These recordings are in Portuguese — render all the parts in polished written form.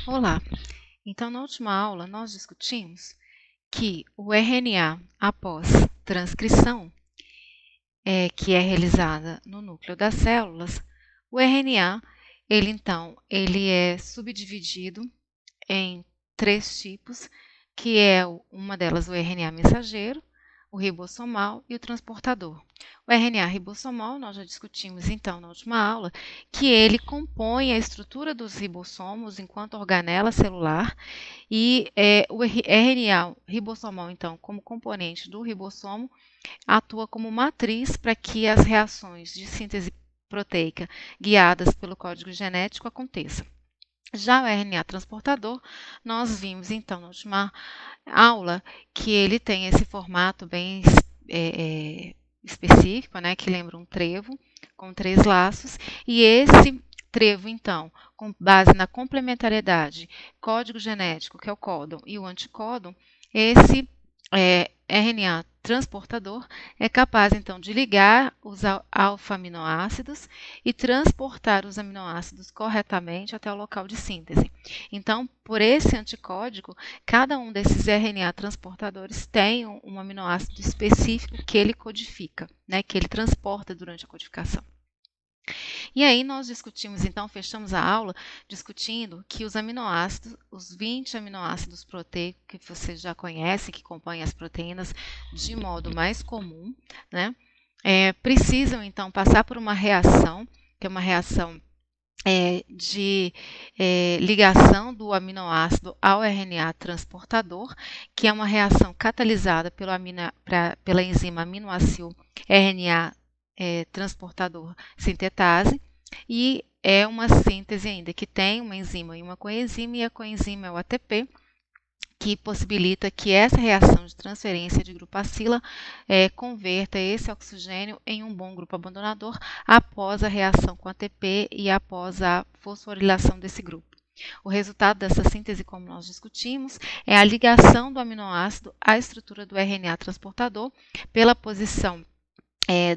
Olá! Então, na última aula, nós discutimos que o RNA, após transcrição, que é realizada no núcleo das células, o RNA, ele é subdividido em 3 tipos, que é uma delas o RNA mensageiro, o ribossomal e o transportador. O RNA ribossomal, nós já discutimos então na última aula, que ele compõe a estrutura dos ribossomos enquanto organela celular e o RNA ribossomal, então, como componente do ribossomo, atua como matriz para que as reações de síntese proteica guiadas pelo código genético aconteçam. Já o RNA transportador, nós vimos então na última aula que ele tem esse formato bem específico, né, que lembra um trevo com 3 laços, e esse trevo, então, com base na complementariedade código genético, que é o códon, e o anticódon, esse RNA transportador é capaz, então, de ligar os alfa-aminoácidos e transportar os aminoácidos corretamente até o local de síntese. Então, por esse anticódigo, cada um desses RNA transportadores tem um aminoácido específico que ele codifica, né, que ele transporta durante a codificação. E aí nós discutimos, então, fechamos a aula discutindo que os aminoácidos, os 20 aminoácidos proteicos que vocês já conhecem, que compõem as proteínas de modo mais comum, né, precisam, então, passar por uma reação, que é uma reação de ligação do aminoácido ao RNA transportador, que é uma reação catalisada pela enzima aminoácido RNA transportador sintetase, e é uma síntese ainda que tem uma enzima e uma coenzima, e a coenzima é o ATP, que possibilita que essa reação de transferência de grupo acila converta esse oxigênio em um bom grupo abandonador após a reação com ATP e após a fosforilação desse grupo. O resultado dessa síntese, como nós discutimos, é a ligação do aminoácido à estrutura do RNA transportador pela posição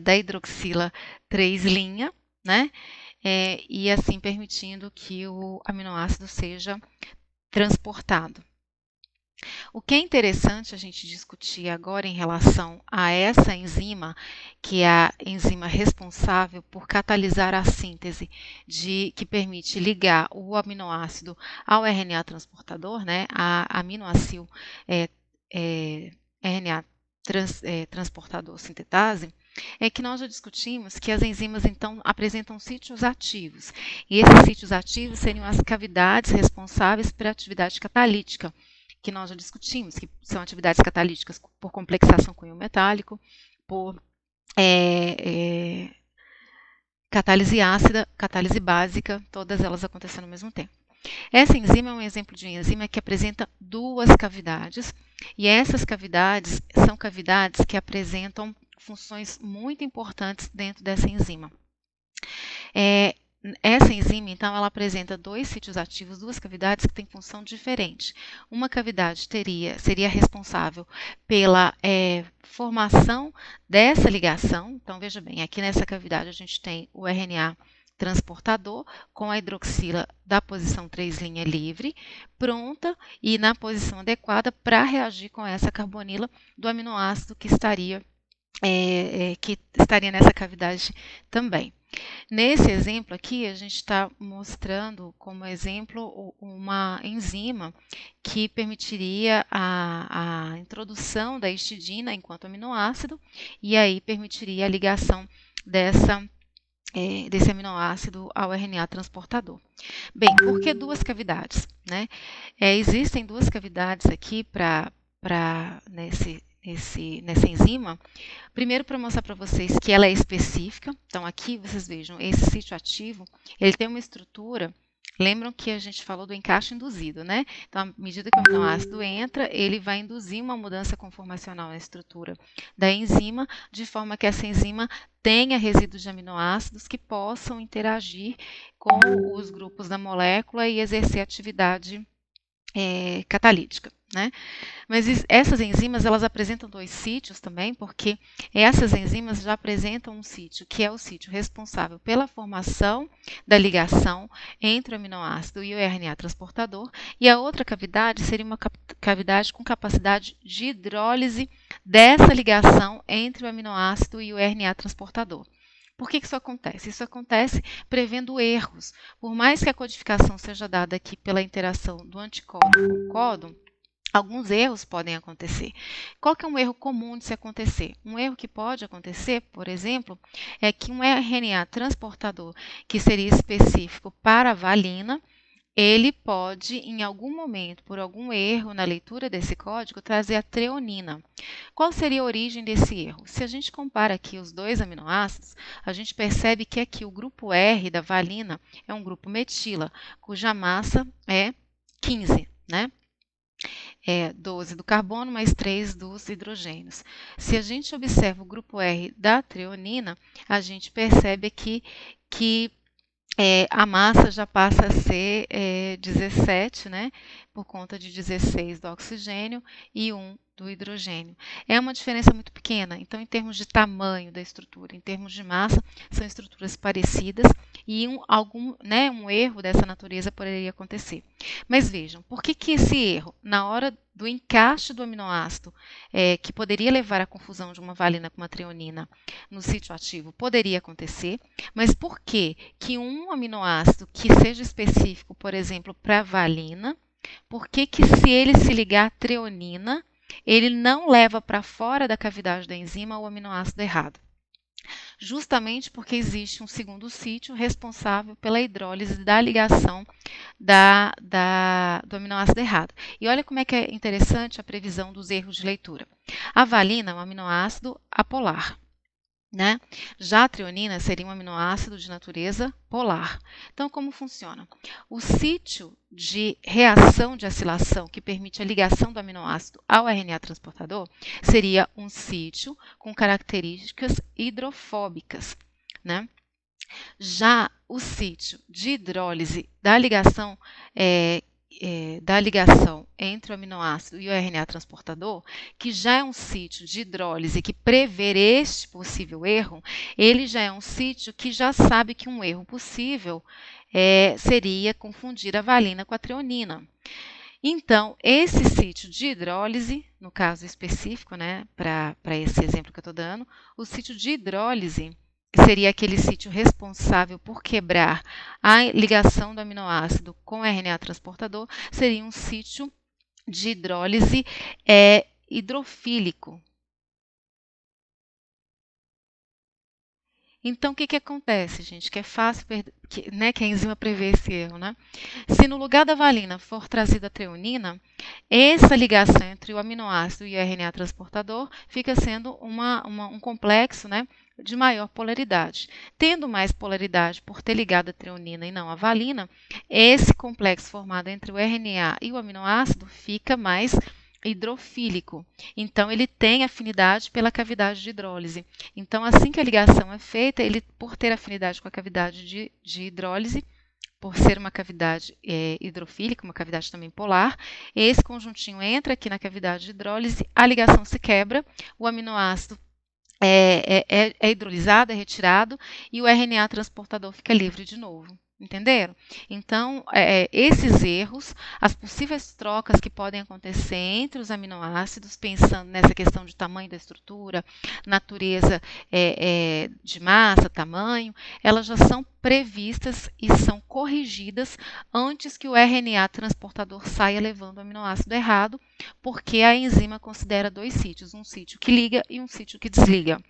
da hidroxila 3' né? E assim permitindo que o aminoácido seja transportado. O que é interessante a gente discutir agora em relação a essa enzima, que é a enzima responsável por catalisar a síntese que permite ligar o aminoácido ao RNA transportador, né, a aminoácido RNA transportador sintetase, é que nós já discutimos que as enzimas, então, apresentam sítios ativos. E esses sítios ativos seriam as cavidades responsáveis pela atividade catalítica, que nós já discutimos, que são atividades catalíticas por complexação com íon metálico, por catálise ácida, catálise básica, todas elas acontecendo ao mesmo tempo. Essa enzima é um exemplo de enzima que apresenta 2 cavidades, e essas cavidades são cavidades que apresentam funções muito importantes dentro dessa enzima. Essa enzima, então, ela apresenta 2 sítios ativos, 2 cavidades que têm função diferente. Uma cavidade seria responsável pela formação dessa ligação. Então, veja bem, aqui nessa cavidade a gente tem o RNA transportador com a hidroxila da posição 3' livre, pronta e na posição adequada para reagir com essa carbonila do aminoácido que estaria nessa cavidade também. Nesse exemplo aqui, a gente está mostrando como exemplo uma enzima que permitiria a introdução da histidina enquanto aminoácido, e aí permitiria a ligação desse aminoácido ao RNA transportador. Bem, por que 2 cavidades, né? Existem 2 cavidades aqui nessa enzima. Primeiro, para mostrar para vocês que ela é específica. Então, aqui vocês vejam, esse sítio ativo, ele tem uma estrutura. Lembram que a gente falou do encaixe induzido, né? Então, à medida que o aminoácido entra, ele vai induzir uma mudança conformacional na estrutura da enzima, de forma que essa enzima tenha resíduos de aminoácidos que possam interagir com os grupos da molécula e exercer atividade catalítica, né? Mas essas enzimas, elas apresentam dois sítios também, porque essas enzimas já apresentam um sítio, que é o sítio responsável pela formação da ligação entre o aminoácido e o RNA transportador, e a outra cavidade seria uma cavidade com capacidade de hidrólise dessa ligação entre o aminoácido e o RNA transportador. Por que isso acontece? Isso acontece prevendo erros. Por mais que a codificação seja dada aqui pela interação do anticódon com o códon, alguns erros podem acontecer. Qual que é um erro comum de se acontecer? Um erro que pode acontecer, por exemplo, é que um RNA transportador que seria específico para a valina, ele pode, em algum momento, por algum erro na leitura desse código, trazer a treonina. Qual seria a origem desse erro? Se a gente compara aqui os dois aminoácidos, a gente percebe que aqui o grupo R da valina é um grupo metila, cuja massa é 15, né? É 12 do carbono mais 3 dos hidrogênios. Se a gente observa o grupo R da treonina, a gente percebe aqui que a massa já passa a ser 17, né, por conta de 16 do oxigênio e 1 do hidrogênio. É uma diferença muito pequena, então, em termos de tamanho da estrutura, em termos de massa, são estruturas parecidas e um erro dessa natureza poderia acontecer. Mas vejam, por que esse erro, na hora do encaixe do aminoácido, que poderia levar à confusão de uma valina com uma treonina no sítio ativo, poderia acontecer, mas por que um aminoácido que seja específico, por exemplo, para a valina, por que se ele se ligar à treonina, ele não leva para fora da cavidade da enzima o aminoácido errado? Justamente porque existe um segundo sítio responsável pela hidrólise da ligação do aminoácido errado. E olha como é que é interessante a previsão dos erros de leitura. A valina é um aminoácido apolar, né? Já a treonina seria um aminoácido de natureza polar. Então, como funciona? O sítio de reação de acilação que permite a ligação do aminoácido ao RNA transportador seria um sítio com características hidrofóbicas, né? Já o sítio de hidrólise da ligação entre o aminoácido e o RNA transportador, que já é um sítio de hidrólise que prever este possível erro, ele já é um sítio que já sabe que um erro possível seria confundir a valina com a treonina. Então, esse sítio de hidrólise, no caso específico, né, para esse exemplo que eu estou dando, o sítio de hidrólise seria aquele sítio responsável por quebrar a ligação do aminoácido com o RNA transportador, seria um sítio de hidrólise hidrofílico. Então, o que acontece, gente? Que é fácil, que a enzima prevê esse erro, né? Se no lugar da valina for trazida a treonina, essa ligação entre o aminoácido e o RNA transportador fica sendo um complexo, né, de maior polaridade. Tendo mais polaridade por ter ligado a treonina e não a valina, esse complexo formado entre o RNA e o aminoácido fica mais hidrofílico. Então, ele tem afinidade pela cavidade de hidrólise. Então, assim que a ligação é feita, ele, por ter afinidade com a cavidade de hidrólise, por ser uma cavidade hidrofílica, uma cavidade também polar, esse conjuntinho entra aqui na cavidade de hidrólise, a ligação se quebra, o aminoácido é hidrolisado, é retirado, e o RNA transportador fica livre de novo. Entenderam? Então, esses erros, as possíveis trocas que podem acontecer entre os aminoácidos, pensando nessa questão de tamanho da estrutura, natureza de massa, tamanho, elas já são previstas e são corrigidas antes que o RNA transportador saia levando o aminoácido errado, porque a enzima considera dois sítios, um sítio que liga e um sítio que desliga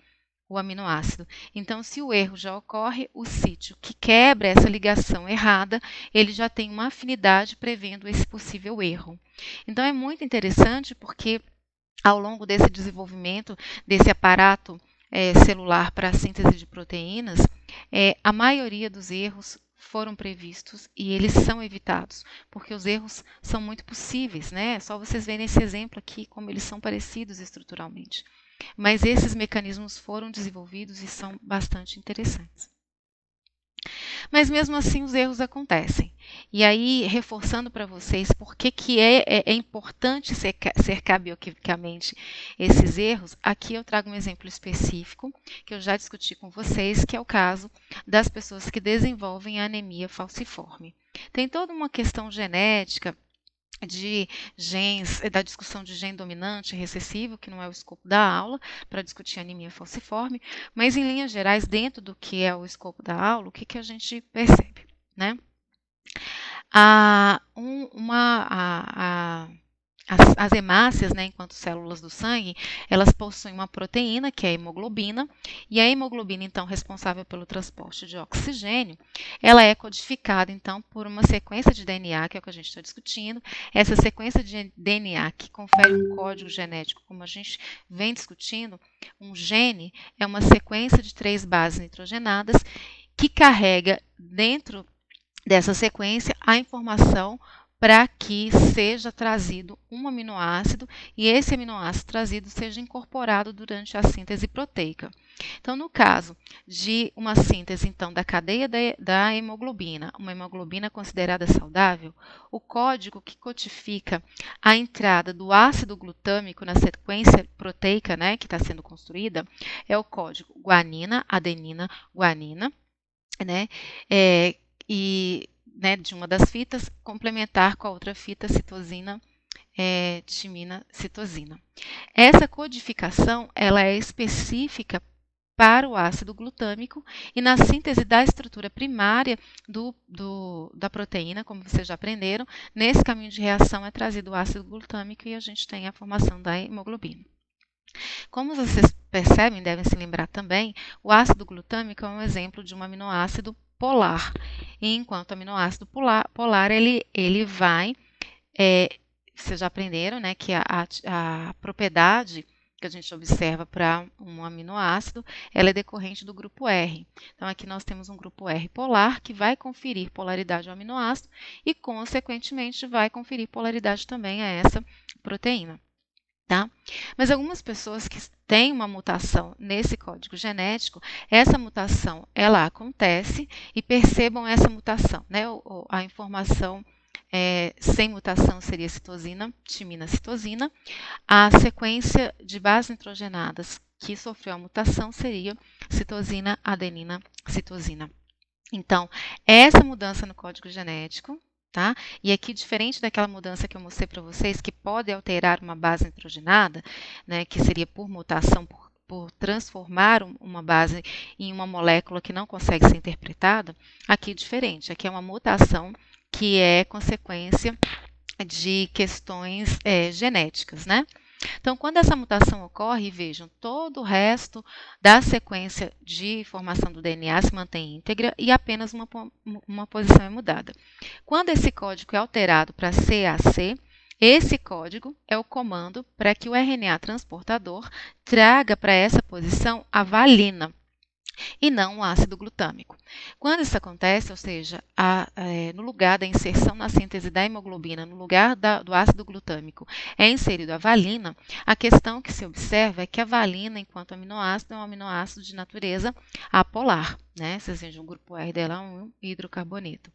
o aminoácido. Então, se o erro já ocorre, o sítio que quebra essa ligação errada, ele já tem uma afinidade prevendo esse possível erro. Então, é muito interessante porque, ao longo desse desenvolvimento, desse aparato celular para a síntese de proteínas, a maioria dos erros foram previstos e eles são evitados, porque os erros são muito possíveis, né? É só vocês verem esse exemplo aqui, como eles são parecidos estruturalmente. Mas esses mecanismos foram desenvolvidos e são bastante interessantes. Mas mesmo assim os erros acontecem. E aí, reforçando para vocês por que é importante cercar bioquimicamente esses erros, aqui eu trago um exemplo específico que eu já discuti com vocês, que é o caso das pessoas que desenvolvem anemia falciforme. Tem toda uma questão genética de genes, da discussão de gene dominante e recessivo, que não é o escopo da aula, para discutir anemia falciforme, mas em linhas gerais, dentro do que é o escopo da aula, o que a gente percebe, né? As hemácias, né, enquanto células do sangue, elas possuem uma proteína, que é a hemoglobina, e a hemoglobina, então, responsável pelo transporte de oxigênio, ela é codificada, então, por uma sequência de DNA, que é o que a gente está discutindo. Essa sequência de DNA que confere um código genético, como a gente vem discutindo, um gene é uma sequência de 3 bases nitrogenadas que carrega dentro dessa sequência a informação para que seja trazido um aminoácido e esse aminoácido trazido seja incorporado durante a síntese proteica. Então, no caso de uma síntese então da cadeia da hemoglobina, uma hemoglobina considerada saudável, o código que codifica a entrada do ácido glutâmico na sequência proteica, né, que está sendo construída, é o código guanina, adenina, guanina, né? De uma das fitas, complementar com a outra fita, citosina, timina, citosina. Essa codificação ela é específica para o ácido glutâmico e na síntese da estrutura primária da proteína, como vocês já aprenderam, nesse caminho de reação é trazido o ácido glutâmico e a gente tem a formação da hemoglobina. Como vocês percebem, devem se lembrar também, o ácido glutâmico é um exemplo de um aminoácido polar. E enquanto aminoácido polar ele vai, vocês já aprenderam, né, que a propriedade que a gente observa para um aminoácido, ela é decorrente do grupo R. Então, aqui nós temos um grupo R polar que vai conferir polaridade ao aminoácido e, consequentemente, vai conferir polaridade também a essa proteína. Tá? Mas algumas pessoas que têm uma mutação nesse código genético, essa mutação ela acontece e percebam essa mutação, né? A informação sem mutação seria citosina, timina, citosina. A sequência de bases nitrogenadas que sofreu a mutação seria citosina, adenina, citosina. Então, essa mudança no código genético, tá? E aqui, diferente daquela mudança que eu mostrei para vocês, que pode alterar uma base nitrogenada, né, que seria por mutação, por transformar uma base em uma molécula que não consegue ser interpretada, aqui é diferente. Aqui é uma mutação que é consequência de questões genéticas, né? Então, quando essa mutação ocorre, vejam, todo o resto da sequência de formação do DNA se mantém íntegra e apenas uma posição é mudada. Quando esse código é alterado para CAC, esse código é o comando para que o RNA transportador traga para essa posição a valina e não o ácido glutâmico. Quando isso acontece, ou seja, no lugar da inserção na síntese da hemoglobina, no lugar do ácido glutâmico, é inserido a valina, a questão que se observa é que a valina, enquanto aminoácido, é um aminoácido de natureza apolar. Né? Vocês vejam o grupo R dela é um hidrocarboneto.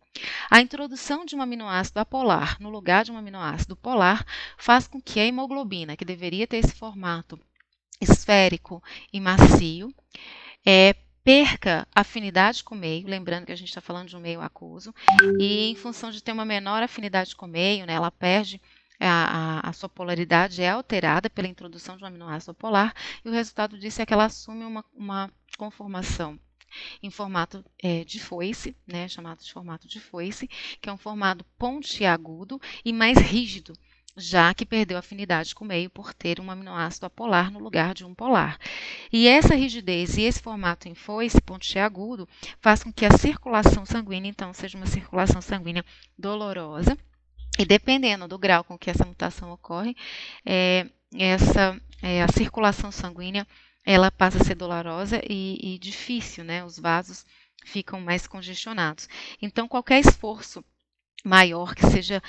A introdução de um aminoácido apolar no lugar de um aminoácido polar faz com que a hemoglobina, que deveria ter esse formato esférico e macio, perca afinidade com o meio, lembrando que a gente está falando de um meio aquoso, e em função de ter uma menor afinidade com o meio, né, ela perde a sua polaridade, é alterada pela introdução de um aminoácido polar, e o resultado disso é que ela assume uma conformação em formato de foice, né, chamado de formato de foice, que é um formato pontiagudo e mais rígido, já que perdeu afinidade com o meio por ter um aminoácido apolar no lugar de um polar. E essa rigidez e esse formato em foice pontiagudo faz com que a circulação sanguínea, então, seja uma circulação sanguínea dolorosa, e dependendo do grau com que essa mutação ocorre, a circulação sanguínea ela passa a ser dolorosa e difícil, né? Os vasos ficam mais congestionados. Então, qualquer esforço maior que seja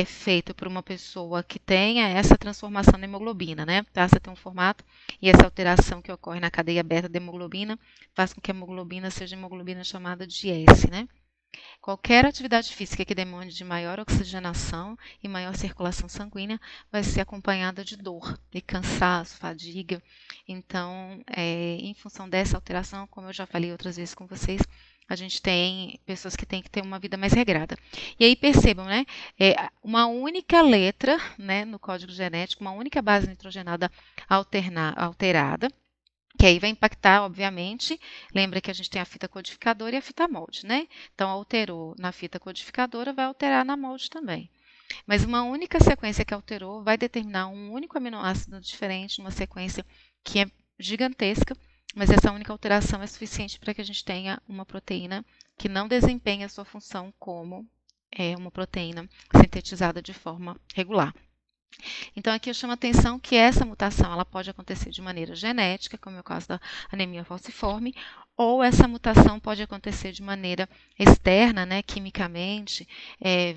feito por uma pessoa que tenha essa transformação na hemoglobina, né? Passa a ter um formato e essa alteração que ocorre na cadeia beta da hemoglobina faz com que a hemoglobina seja hemoglobina chamada de S, né? Qualquer atividade física que demande de maior oxigenação e maior circulação sanguínea vai ser acompanhada de dor, de cansaço, fadiga. Então, em função dessa alteração, como eu já falei outras vezes com vocês, a gente tem pessoas que têm que ter uma vida mais regrada. E aí percebam, né? Uma única letra, né, no código genético, uma única base nitrogenada alterada, que aí vai impactar, obviamente, lembra que a gente tem a fita codificadora e a fita molde, né? Então, alterou na fita codificadora, vai alterar na molde também. Mas uma única sequência que alterou vai determinar um único aminoácido diferente, numa sequência que é gigantesca, mas essa única alteração é suficiente para que a gente tenha uma proteína que não desempenhe a sua função como uma proteína sintetizada de forma regular. Então, aqui eu chamo a atenção que essa mutação ela pode acontecer de maneira genética, como é o caso da anemia falciforme, ou essa mutação pode acontecer de maneira externa, né, quimicamente,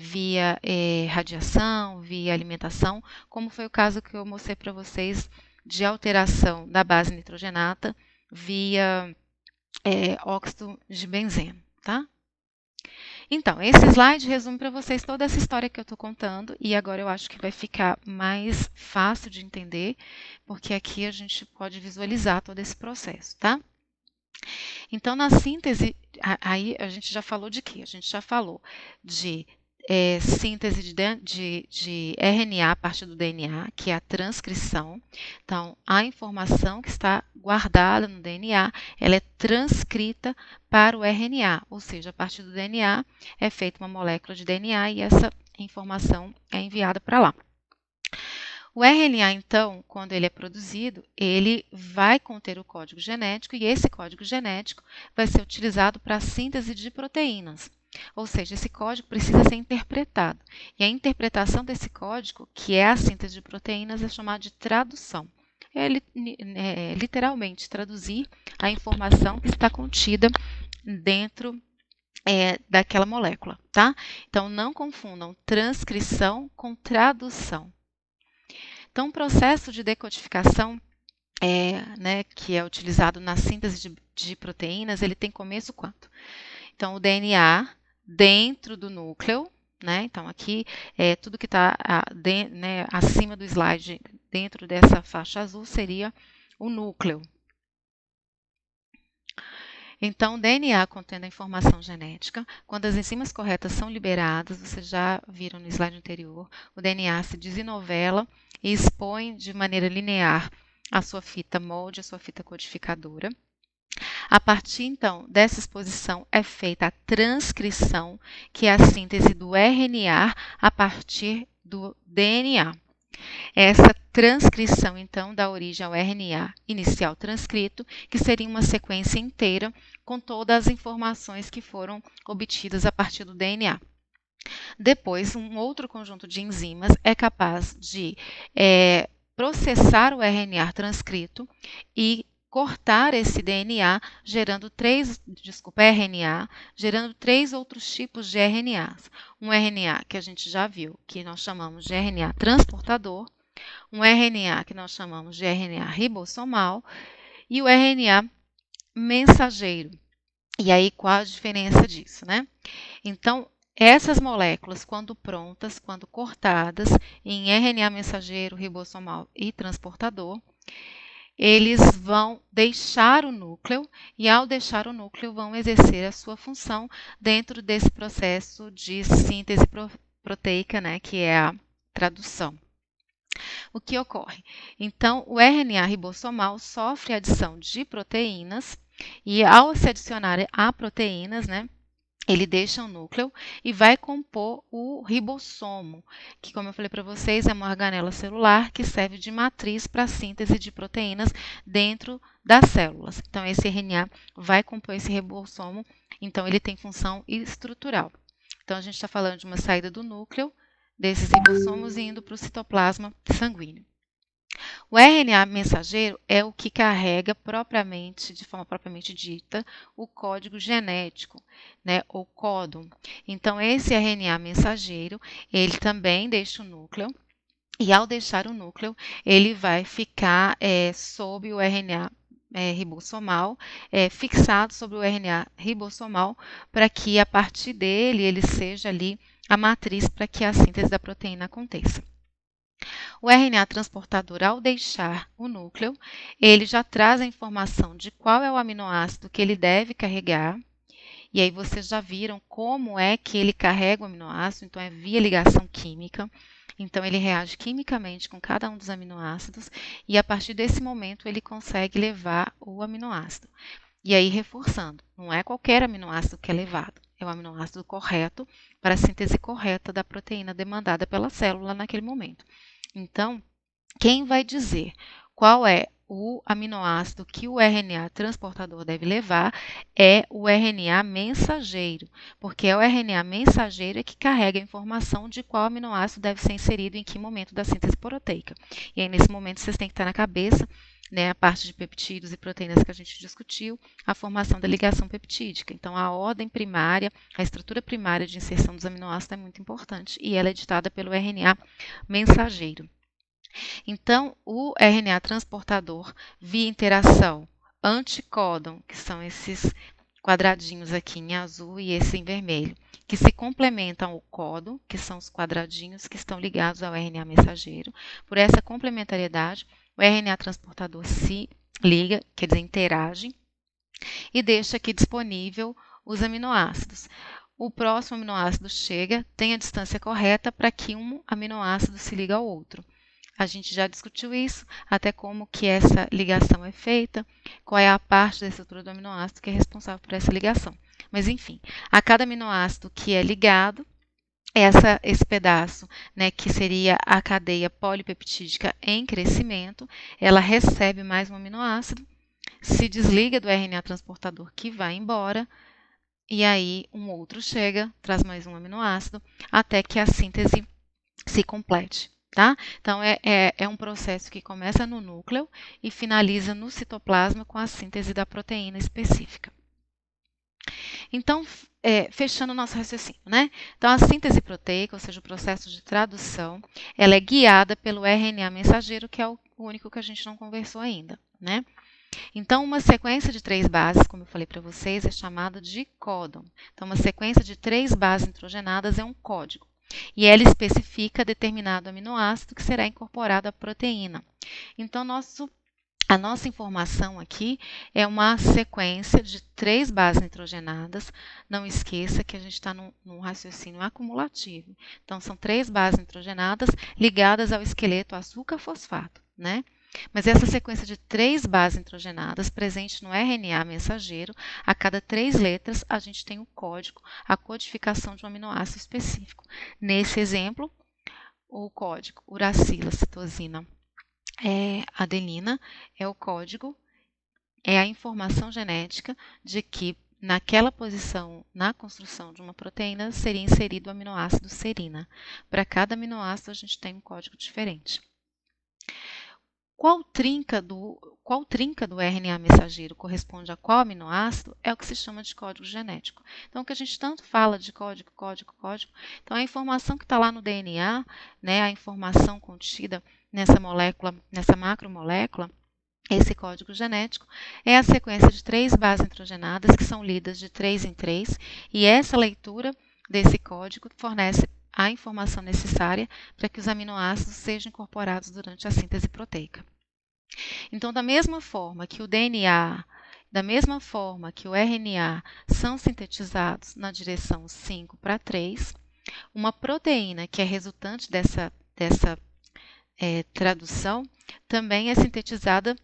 via radiação, via alimentação, como foi o caso que eu mostrei para vocês de alteração da base nitrogenata via óxido de benzeno, tá? Então, esse slide resume para vocês toda essa história que eu estou contando e agora eu acho que vai ficar mais fácil de entender, porque aqui a gente pode visualizar todo esse processo, tá? Então, na síntese, aí a gente já falou de quê? A gente já falou de síntese de RNA a partir do DNA, que é a transcrição. Então, a informação que está guardada no DNA, ela é transcrita para o RNA, ou seja, a partir do DNA é feita uma molécula de DNA e essa informação é enviada para lá. O RNA, então, quando ele é produzido, ele vai conter o código genético e esse código genético vai ser utilizado para a síntese de proteínas. Ou seja, esse código precisa ser interpretado. E a interpretação desse código, que é a síntese de proteínas, é chamada de tradução. É literalmente traduzir a informação que está contida dentro daquela molécula, tá? Então, não confundam transcrição com tradução. Então, o processo de decodificação, que é utilizado na síntese de proteínas, ele tem começo quando? Então, o DNA dentro do núcleo, né? Então, aqui, tudo que está acima do slide, dentro dessa faixa azul, seria o núcleo. Então, o DNA contendo a informação genética, quando as enzimas corretas são liberadas, vocês já viram no slide anterior, o DNA se desenovela e expõe de maneira linear a sua fita molde, a sua fita codificadora. A partir, então, dessa exposição é feita a transcrição, que é a síntese do RNA a partir do DNA. Essa transcrição, então, dá origem ao RNA inicial transcrito, que seria uma sequência inteira com todas as informações que foram obtidas a partir do DNA. Depois, um outro conjunto de enzimas é capaz de processar o RNA transcrito e cortar esse RNA, gerando três outros tipos de RNAs. Um RNA que a gente já viu, que nós chamamos de RNA transportador, um RNA que nós chamamos de RNA ribossomal e o RNA mensageiro. E aí, qual a diferença disso, né? Então, essas moléculas, quando prontas, quando cortadas em RNA mensageiro, ribossomal e transportador, eles vão deixar o núcleo e, ao deixar o núcleo, vão exercer a sua função dentro desse processo de síntese proteica, né, que é a tradução. O que ocorre? Então, o RNA ribossomal sofre adição de proteínas e, ao se adicionar a proteínas, né, ele deixa o núcleo e vai compor o ribossomo, que, como eu falei para vocês, é uma organela celular que serve de matriz para a síntese de proteínas dentro das células. Então, esse RNA vai compor esse ribossomo, então ele tem função estrutural. Então, a gente está falando de uma saída do núcleo desses ribossomos e indo para o citoplasma sanguíneo. O RNA mensageiro é o que carrega propriamente, de forma propriamente dita, o código genético, né, ou códon. Então, esse RNA mensageiro, ele também deixa o núcleo, e ao deixar o núcleo, ele vai ficar sob o RNA ribossomal fixado sobre o RNA ribossomal para que a partir dele ele seja ali a matriz para que a síntese da proteína aconteça. O RNA transportador, ao deixar o núcleo, ele já traz a informação de qual é o aminoácido que ele deve carregar. E aí vocês já viram como é que ele carrega o aminoácido, então é via ligação química. Então ele reage quimicamente com cada um dos aminoácidos e a partir desse momento ele consegue levar o aminoácido. E aí reforçando, não é qualquer aminoácido que é levado, é o aminoácido correto para a síntese correta da proteína demandada pela célula naquele momento. Então, quem vai dizer qual é o aminoácido que o RNA transportador deve levar é o RNA mensageiro, porque é o RNA mensageiro que carrega a informação de qual aminoácido deve ser inserido em que momento da síntese proteica. E aí, nesse momento, vocês têm que estar na cabeça, a parte de peptídeos e proteínas que a gente discutiu, a formação da ligação peptídica. Então, a ordem primária, a estrutura primária de inserção dos aminoácidos é muito importante e ela é ditada pelo RNA mensageiro. Então, o RNA transportador, via interação anticódon, que são esses quadradinhos aqui em azul e esse em vermelho, que se complementam ao códon, que são os quadradinhos que estão ligados ao RNA mensageiro. Por essa complementariedade, o RNA transportador se liga, quer dizer, interage, e deixa aqui disponível os aminoácidos. O próximo aminoácido chega, tem a distância correta para que um aminoácido se ligue ao outro. A gente já discutiu isso, até como que essa ligação é feita, qual é a parte da estrutura do aminoácido que é responsável por essa ligação. Mas, enfim, a cada aminoácido que é ligado, esse pedaço, que seria a cadeia polipeptídica em crescimento, ela recebe mais um aminoácido, se desliga do RNA transportador que vai embora, e aí um outro chega, traz mais um aminoácido, até que a síntese se complete. Tá? Então, é um processo que começa no núcleo e finaliza no citoplasma com a síntese da proteína específica. Então, fechando o nosso raciocínio, Então, a síntese proteica, ou seja, o processo de tradução, ela é guiada pelo RNA mensageiro, que é o único que a gente não conversou ainda, Então, uma sequência de 3 bases, como eu falei para vocês, é chamada de códon. Então, uma sequência de 3 bases nitrogenadas é um código. E ela especifica determinado aminoácido que será incorporado à proteína. Então, a nossa informação aqui é uma sequência de 3 bases nitrogenadas. Não esqueça que a gente está num raciocínio acumulativo. Então, são 3 bases nitrogenadas ligadas ao esqueleto açúcar-fosfato, Mas essa sequência de 3 bases nitrogenadas presente no RNA mensageiro, a cada 3 letras a gente tem o código, a codificação de um aminoácido específico. Nesse exemplo, o código uracila citosina adenina é o código, é a informação genética de que naquela posição, na construção de uma proteína, seria inserido o aminoácido serina. Para cada aminoácido a gente tem um código diferente. Qual trinca do RNA mensageiro corresponde a qual aminoácido é o que se chama de código genético. Então, o que a gente tanto fala de código, então a informação que está lá no DNA, a informação contida nessa molécula, nessa macromolécula, esse código genético é a sequência de 3 bases nitrogenadas que são lidas de 3 em 3 e essa leitura desse código fornece a informação necessária para que os aminoácidos sejam incorporados durante a síntese proteica. Então, da mesma forma que o DNA, da mesma forma que o RNA são sintetizados na direção 5:3, uma proteína que é resultante dessa tradução também é sintetizada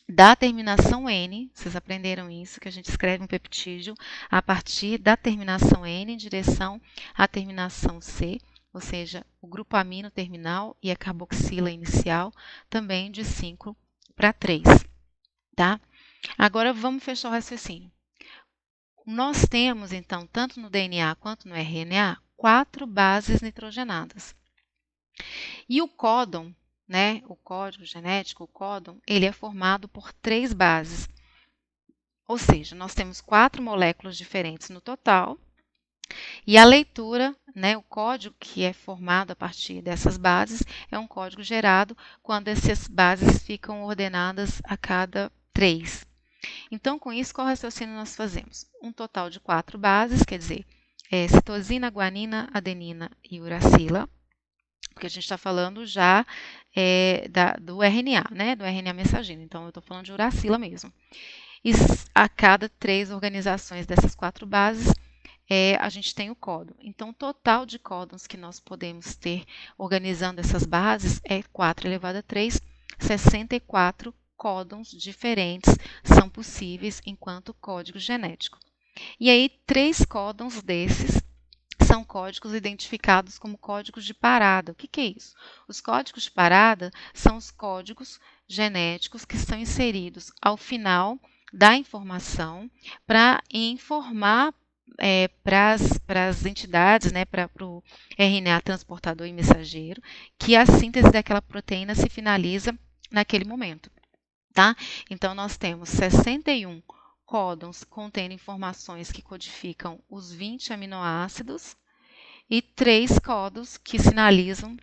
da terminação N, vocês aprenderam isso, que a gente escreve um peptídeo a partir da terminação N em direção à terminação C, ou seja, o grupo amino terminal e a carboxila inicial, também de 5:3, tá? Agora vamos fechar o raciocínio. Nós temos, então, tanto no DNA quanto no RNA, 4 bases nitrogenadas. E o códon, o código genético, o códon, ele é formado por 3 bases. Ou seja, nós temos 4 moléculas diferentes no total. E a leitura, o código que é formado a partir dessas bases, é um código gerado quando essas bases ficam ordenadas a cada 3. Então, com isso, qual raciocínio nós fazemos? Um total de 4 bases, quer dizer, citosina, guanina, adenina e uracila, porque a gente está falando já do RNA, né? Do RNA mensageiro. Então, eu estou falando de uracila mesmo. E a cada 3 organizações dessas 4 bases, a gente tem o códon. Então, o total de códons que nós podemos ter organizando essas bases é 4 elevado a 3, 64 códons diferentes são possíveis enquanto código genético. E aí, 3 códons desses são códigos identificados como códigos de parada. O que é isso? Os códigos de parada são os códigos genéticos que são inseridos ao final da informação para informar para as entidades, né, para o RNA transportador e mensageiro, que a síntese daquela proteína se finaliza naquele momento. Tá? Então, nós temos 61 códons contendo informações que codificam os 20 aminoácidos e 3 códons que sinalizam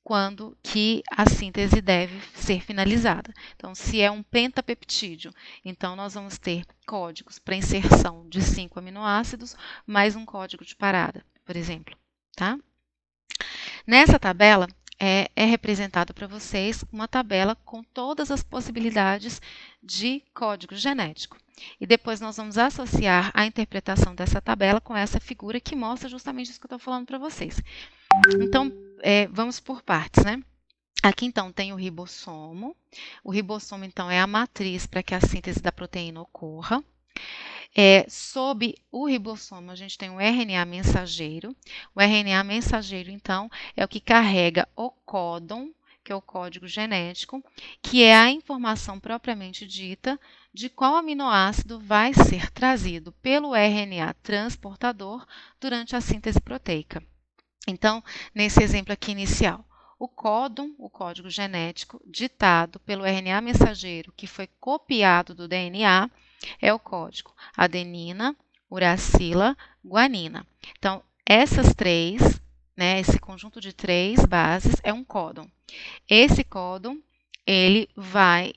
quando que a síntese deve ser finalizada. Então, se é um pentapeptídeo, então nós vamos ter códigos para inserção de 5 aminoácidos, mais um código de parada, por exemplo. Tá? Nessa tabela, é representada para vocês uma tabela com todas as possibilidades de código genético. E depois nós vamos associar a interpretação dessa tabela com essa figura que mostra justamente isso que eu estou falando para vocês. Então, vamos por partes, né? Aqui, então, tem o ribossomo. O ribossomo, então, é a matriz para que a síntese da proteína ocorra. Sob o ribossomo, a gente tem o RNA mensageiro. O RNA mensageiro, então, é o que carrega o códon, que é o código genético, que é a informação propriamente dita de qual aminoácido vai ser trazido pelo RNA transportador durante a síntese proteica. Então, nesse exemplo aqui inicial, o códon, o código genético, ditado pelo RNA mensageiro, que foi copiado do DNA, é o código adenina, uracila, guanina. Então, essas 3, né, esse conjunto de 3 bases é um códon. Esse códon, ele vai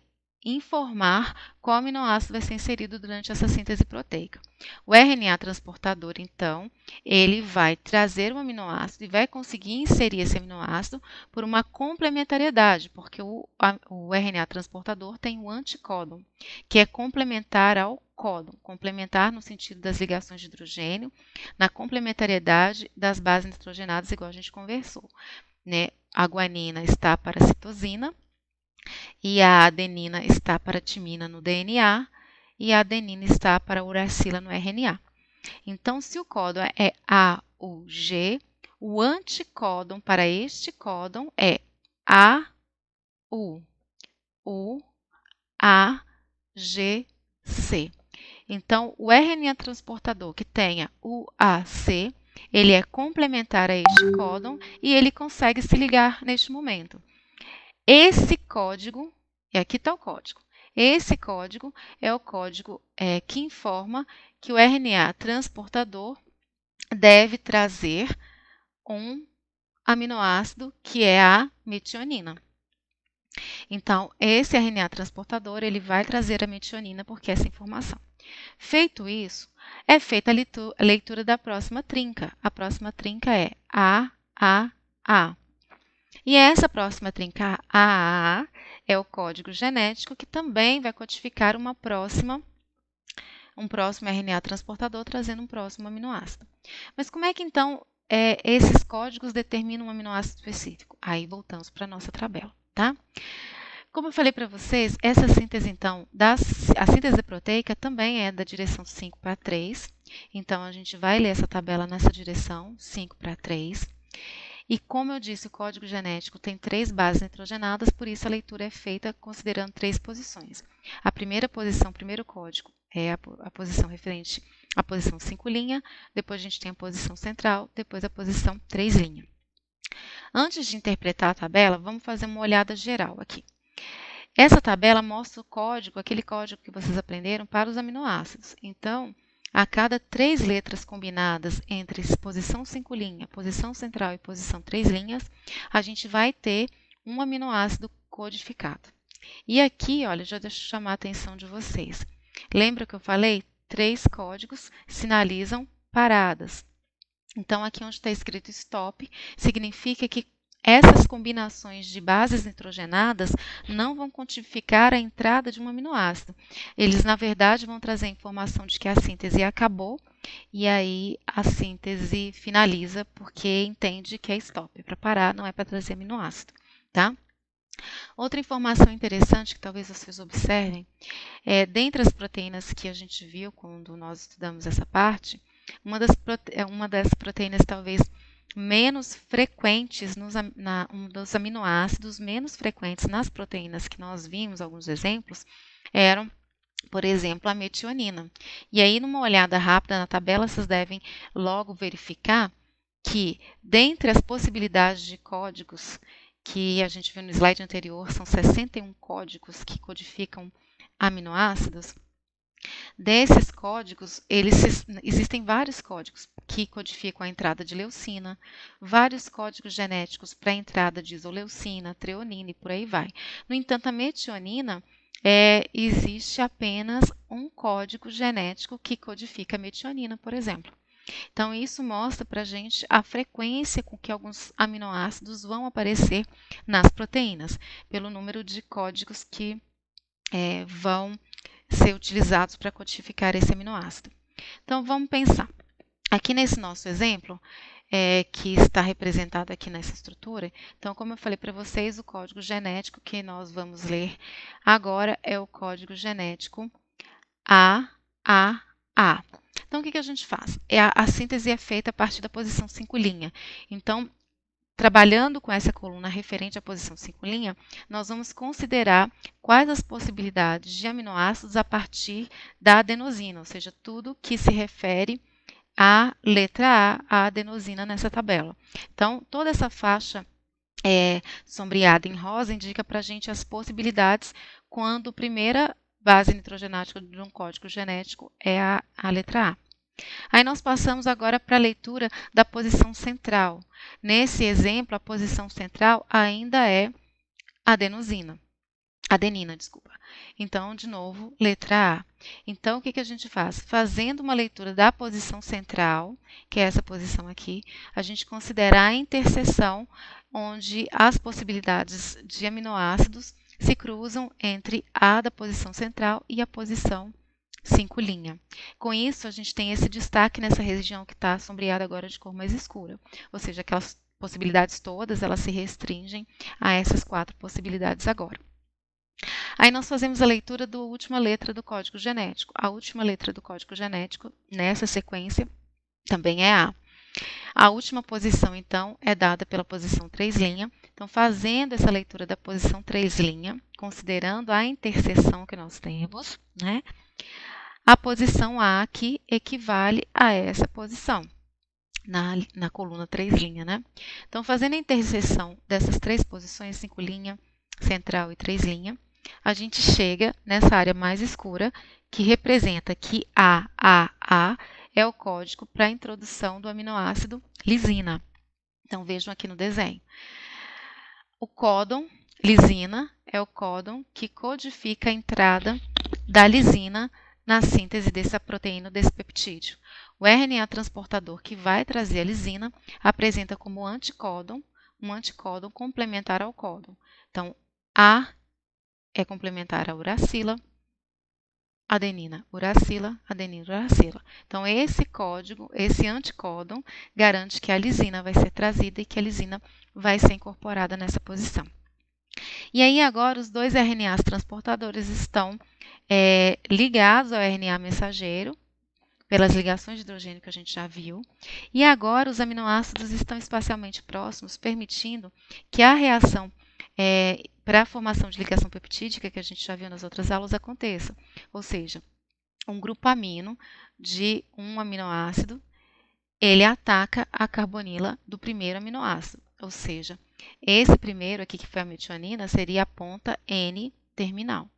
informar qual aminoácido vai ser inserido durante essa síntese proteica. O RNA transportador, então, ele vai trazer um aminoácido e vai conseguir inserir esse aminoácido por uma complementariedade, porque o RNA transportador tem o anticódon, que é complementar ao códon, complementar no sentido das ligações de hidrogênio, na complementariedade das bases nitrogenadas, igual a gente conversou, né? A guanina está para a citosina, e a adenina está para a timina no DNA, e a adenina está para a uracila no RNA. Então, se o códon é AUG, o anticódon para este códon é AUAGC. Então, o RNA transportador que tenha UAC, ele é complementar a este códon e ele consegue se ligar neste momento. Esse código, e aqui está o código, esse código é o código que informa que o RNA transportador deve trazer um aminoácido que é a metionina. Então, esse RNA transportador ele vai trazer a metionina porque essa informação. Feito isso, é feita a leitura da próxima trinca. A próxima trinca é AAA. E essa próxima trinca AAA é o código genético que também vai codificar um próximo RNA transportador trazendo um próximo aminoácido. Mas como é que então esses códigos determinam um aminoácido específico? Aí voltamos para a nossa tabela, tá? Como eu falei para vocês, essa síntese então, a síntese proteica também é da direção 5 para 3. Então a gente vai ler essa tabela nessa direção, 5 para 3. E como eu disse, o código genético tem 3 bases nitrogenadas, por isso a leitura é feita considerando 3 posições. A primeira posição, o primeiro código, é a posição referente à posição 5', depois a gente tem a posição central, depois a posição 3'. Antes de interpretar a tabela, vamos fazer uma olhada geral aqui. Essa tabela mostra o código, aquele código que vocês aprenderam para os aminoácidos. Então, a cada 3 letras combinadas entre posição 5', posição central e posição 3', a gente vai ter um aminoácido codificado, E aqui, olha, já deixa eu chamar a atenção de vocês. Lembra que eu falei? 3 códigos sinalizam paradas. Então, aqui onde está escrito stop, significa que essas combinações de bases nitrogenadas não vão codificar a entrada de um aminoácido. Eles, na verdade, vão trazer a informação de que a síntese acabou e aí a síntese finaliza porque entende que é stop, é para parar, não é para trazer aminoácido, tá? Outra informação interessante que talvez vocês observem é, dentre as proteínas que a gente viu quando nós estudamos essa parte, uma das proteínas talvez menos frequentes, um dos aminoácidos menos frequentes nas proteínas que nós vimos, alguns exemplos, eram, por exemplo, a metionina. E aí, numa olhada rápida na tabela, vocês devem logo verificar que, dentre as possibilidades de códigos que a gente viu no slide anterior, são 61 códigos que codificam aminoácidos. Desses códigos, existem vários códigos que codificam a entrada de leucina, vários códigos genéticos para a entrada de isoleucina, treonina e por aí vai. No entanto, a metionina, existe apenas um código genético que codifica a metionina, por exemplo. Então, isso mostra para a gente a frequência com que alguns aminoácidos vão aparecer nas proteínas, pelo número de códigos que vão ser utilizados para codificar esse aminoácido. Então, vamos pensar. Aqui nesse nosso exemplo, que está representado aqui nessa estrutura, então, como eu falei para vocês, o código genético que nós vamos ler agora é o código genético AAA. Então, o que a gente faz? A síntese é feita a partir da posição 5'. Então, trabalhando com essa coluna referente à posição 5', nós vamos considerar quais as possibilidades de aminoácidos a partir da adenosina, ou seja, tudo que se refere à letra A, a adenosina nessa tabela. Então, toda essa faixa sombreada em rosa indica para a gente as possibilidades quando a primeira base nitrogenática de um código genético é a letra A. Aí nós passamos agora para a leitura da posição central. Nesse exemplo, a posição central ainda é adenina. Então, de novo, letra A. Então, o que a gente faz? Fazendo uma leitura da posição central, que é essa posição aqui, a gente considera a interseção onde as possibilidades de aminoácidos se cruzam entre a da posição central e a posição 5'. Com isso, a gente tem esse destaque nessa região que está sombreada agora de cor mais escura. Ou seja, aquelas possibilidades todas, elas se restringem a essas 4 possibilidades agora. Aí nós fazemos a leitura da última letra do código genético. A última letra do código genético, nessa sequência, também é A. A última posição, então, é dada pela posição 3'. Então, fazendo essa leitura da posição 3', considerando a interseção que nós temos, né? A posição A aqui equivale a essa posição, na coluna 3', né? Então, fazendo a interseção dessas 3 posições, 5', central e 3', a gente chega nessa área mais escura, que representa que AAA é o código para a introdução do aminoácido lisina. Então, vejam aqui no desenho. O códon lisina é o códon que codifica a entrada da lisina na síntese dessa proteína, desse peptídeo. O RNA transportador que vai trazer a lisina apresenta como anticódon, um anticódon complementar ao códon. Então, A é complementar a uracila, adenina, uracila, adenina, uracila. Então, esse código, esse anticódon, garante que a lisina vai ser trazida e que a lisina vai ser incorporada nessa posição. E aí, agora, os 2 RNAs transportadores estão ligados ao RNA mensageiro, pelas ligações de hidrogênio que a gente já viu. E agora, os aminoácidos estão espacialmente próximos, permitindo que a reação para a formação de ligação peptídica, que a gente já viu nas outras aulas, aconteça. Ou seja, um grupo amino de um aminoácido, ele ataca a carbonila do primeiro aminoácido. Ou seja, esse primeiro aqui, que foi a metionina, seria a ponta N terminal.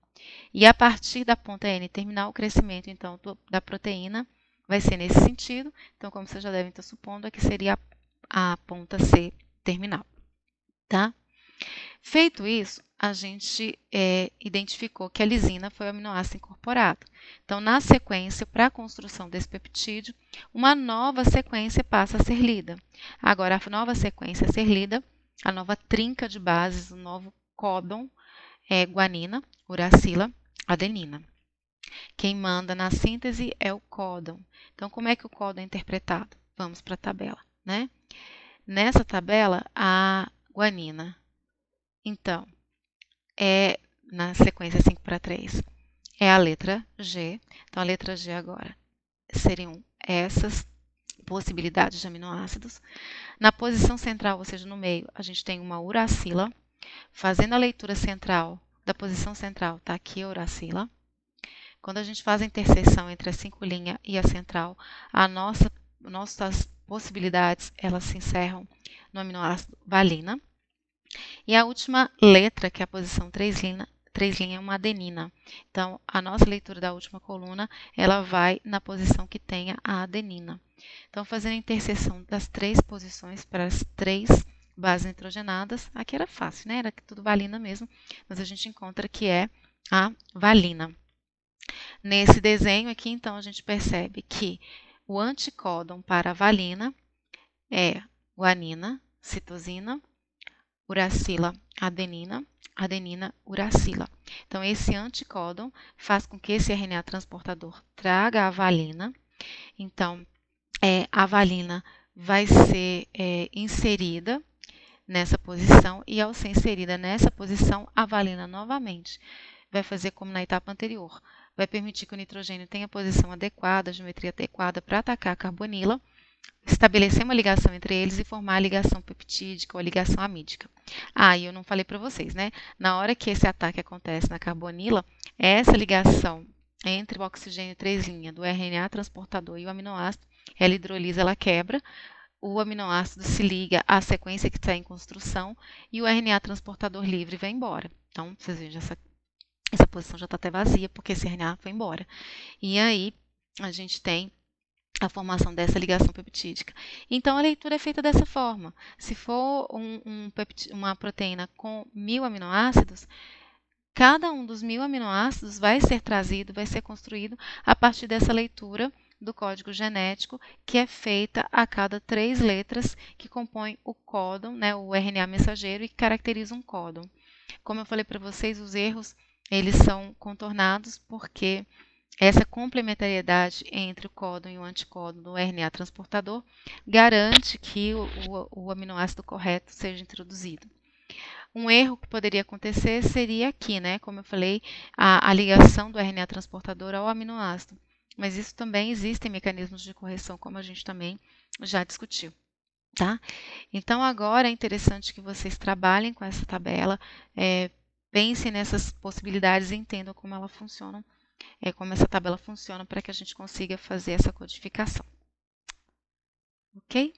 E a partir da ponta N terminal, o crescimento, então, da proteína vai ser nesse sentido. Então, como vocês já devem estar supondo, aqui seria a ponta C terminal. Tá? Feito isso, a gente identificou que a lisina foi o aminoácido incorporado. Então, na sequência, para a construção desse peptídeo, uma nova sequência passa a ser lida. Agora, a nova sequência a ser lida, a nova trinca de bases, o novo códon é guanina, uracila, adenina. Quem manda na síntese é o códon. Então, como é que o códon é interpretado? Vamos para a tabela, né? Nessa tabela, a guanina, então, é na sequência 5:3, é a letra G. Então, a letra G agora seriam essas possibilidades de aminoácidos. Na posição central, ou seja, no meio, a gente tem uma uracila. Fazendo a leitura central da posição central, está aqui a uracila. Quando a gente faz a interseção entre a 5' e a central, nossas possibilidades elas se encerram no aminoácido valina. E a última letra, que é a posição 3' é uma adenina. Então, a nossa leitura da última coluna, ela vai na posição que tenha a adenina. Então, fazendo a interseção das 3 posições para as 3 bases nitrogenadas, aqui era fácil, né? Era tudo valina mesmo, mas a gente encontra que é a valina. Nesse desenho aqui, então, a gente percebe que o anticódon para a valina é guanina, citosina, uracila, adenina, adenina, uracila. Então, esse anticódon faz com que esse RNA transportador traga a valina. Então, a valina vai ser inserida nessa posição e, ao ser inserida nessa posição, a valina novamente vai fazer como na etapa anterior. Vai permitir que o nitrogênio tenha a posição adequada, a geometria adequada para atacar a carbonila, estabelecer uma ligação entre eles e formar a ligação peptídica ou a ligação amídica. E eu não falei para vocês, né? Na hora que esse ataque acontece na carbonila, essa ligação entre o oxigênio 3' do RNA transportador e o aminoácido, ela hidrolisa, ela quebra, o aminoácido se liga à sequência que está em construção e o RNA transportador livre vai embora. Então, vocês vejam, essa posição já está até vazia, porque esse RNA foi embora. E aí, a gente tem a formação dessa ligação peptídica. Então, a leitura é feita dessa forma. Se for uma proteína com 1000 aminoácidos, cada um dos 1000 aminoácidos vai ser trazido, vai ser construído a partir dessa leitura do código genético, que é feita a cada 3 letras que compõem o códon, né, o RNA mensageiro, e que caracteriza um códon. Como eu falei para vocês, os erros eles são contornados porque essa complementariedade entre o códon e o anticódon do RNA transportador garante que o aminoácido correto seja introduzido. Um erro que poderia acontecer seria aqui, né? Como eu falei, a ligação do RNA transportador ao aminoácido. Mas isso também existem mecanismos de correção, como a gente também já discutiu. Tá? Então, agora é interessante que vocês trabalhem com essa tabela, pensem nessas possibilidades e entendam como ela funciona, como essa tabela funciona para que a gente consiga fazer essa codificação. Ok?